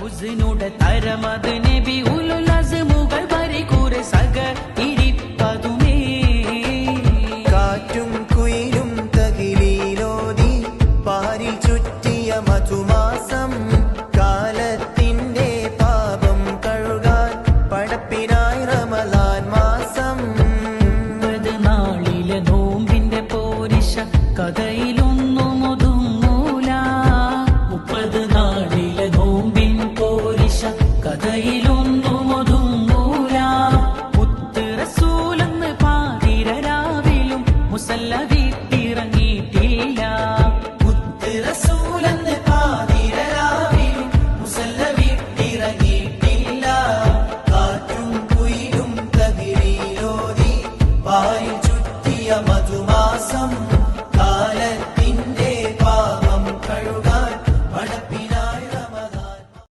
ഉസ്നുടെ തരമത് നബി ഉലുൽ അസ്മുകൾ വരികൂറെ സഗ ഇരിപ്പതുമേ കാറ്റും കുയിലും തകിലീലോതി പാരിൽ ചുറ്റിയ മധുമാസം കാലത്തിന്റെ പാപം കഴുകാൻ പടപ്പിനായി റമളാൻ മാസം നാളിലെ നോമ്പിന്റെ പോരിശ കഥയിലൊന്നും ഒതുങ്ങൂല 30 നാളിലെ നോമ്പിൻ പോരിശ കഥയിലൊന്നും